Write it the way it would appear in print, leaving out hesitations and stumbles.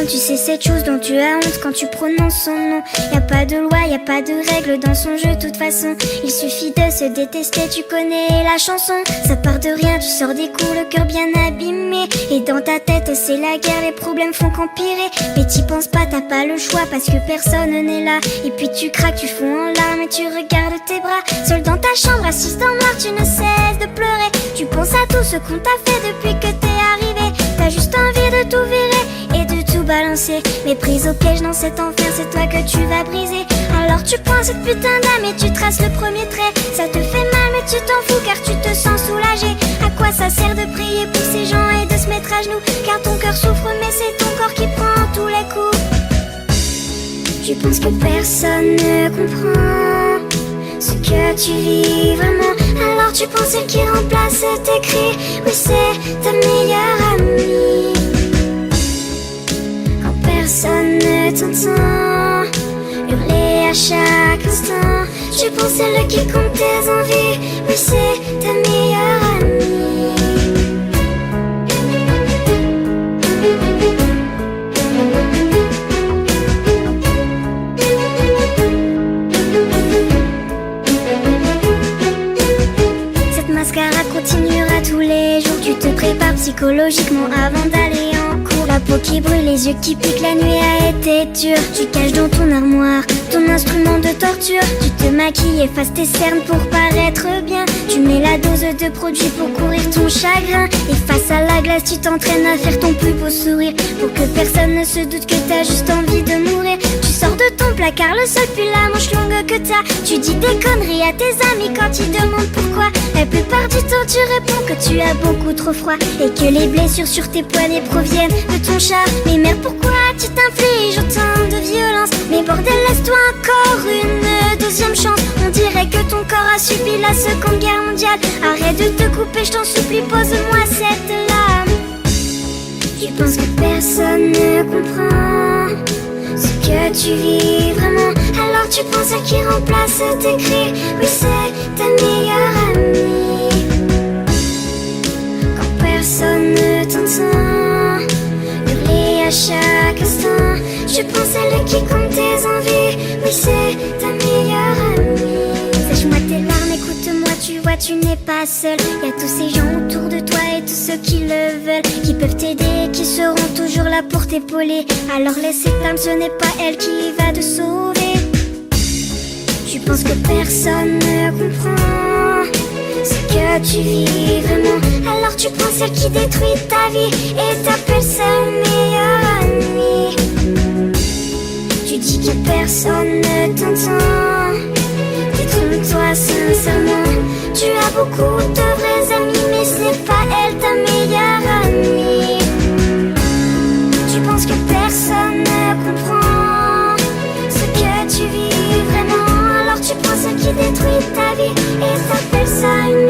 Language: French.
Tu sais cette chose dont tu as honte quand tu prononces son nom. Y a pas de loi, y a pas de règles dans son jeu, toute façon. Il suffit de se détester, tu connais la chanson. Ça part de rien, tu sors des coups, le cœur bien abîmé. Et dans ta tête c'est la guerre, les problèmes font qu'empirer. Mais t'y penses pas, t'as pas le choix parce que personne n'est là. Et puis tu craques, tu fonds en larmes et tu regardes tes bras. Seul dans ta chambre, assise dans le noir, tu ne cesses de pleurer. Tu penses à tout ce qu'on t'a fait depuis que t'es arrivé. T'as juste envie de tout virer et de tout balancer. Mais prise au piège dans cet enfer, c'est toi que tu vas briser. Alors tu prends cette putain d'âme et tu traces le premier trait. Ça te fait mal mais tu t'en fous car tu te sens soulagé. À quoi ça sert de prier pour ces gens et de se mettre à genoux? Car ton cœur souffre mais c'est ton corps qui prend tous les coups. Tu penses que personne ne comprend ce que tu vis vraiment. Alors tu penses celle qui remplace tes cris. Oui, c'est ta meilleure amie. Quand personne ne t'entend hurler à chaque instant, tu penses celle qui compte tes envies. Oui, c'est ta meilleure amie. Mascara continuera tous les jours. Tu te prépares psychologiquement avant d'aller en cours. La peau qui brûle, les yeux qui piquent, la nuit a été dure. Tu caches dans ton armoire ton instrument de torture. Tu te maquilles, effaces tes cernes pour paraître bien. Tu mets la dose de produit pour courir ton chagrin. Et face à la glace, tu t'entraînes à faire ton plus beau sourire pour que personne ne se doute que t'as juste envie de mourir. Tu sors de ton placard, le seul puis la manche longue que t'as. Tu dis des conneries à tes amis quand ils demandent pourquoi. La plupart du temps tu réponds que tu as beaucoup trop froid et que les blessures sur tes poignets proviennent de ton chat. Mais merde, pourquoi tu t'infliges autant de violence? Mais bordel, laisse-toi encore une deuxième chance. On dirait que ton corps a subi la Seconde Guerre mondiale. Arrête de te couper, je t'en supplie, pose-moi cette lame. Tu penses que personne ne comprend ce que tu vis vraiment. Alors tu penses à qui remplace tes cris. Oui, c'est ta meilleure amie. Quand personne ne t'entend hurler à chaque instant, tu penses à elle qui compte tes envies. Oui, c'est ta meilleure amie. Sèche-moi tes larmes, écoute-moi, tu vois, tu n'es pas seul. Y'a tous ces gens autour de toi et tous ceux qui le veulent, qui peuvent t'aider, qui seront toujours là pour t'épauler. Alors laisse cette larme, ce n'est pas elle qui va te sauver. Tu penses que personne ne comprend ce que tu vis vraiment. Alors tu prends celle qui détruit ta vie et t'appelles ça meilleure amie. Tu dis que personne ne t'entend. Détrompe-toi sincèrement. Tu as beaucoup de vrais amis, mais ce n'est pas elle ta meilleure amie. Tu penses que personne ne comprend ce que tu vis vraiment. Alors tu prends ce qui détruit ta vie et t'appelles ça une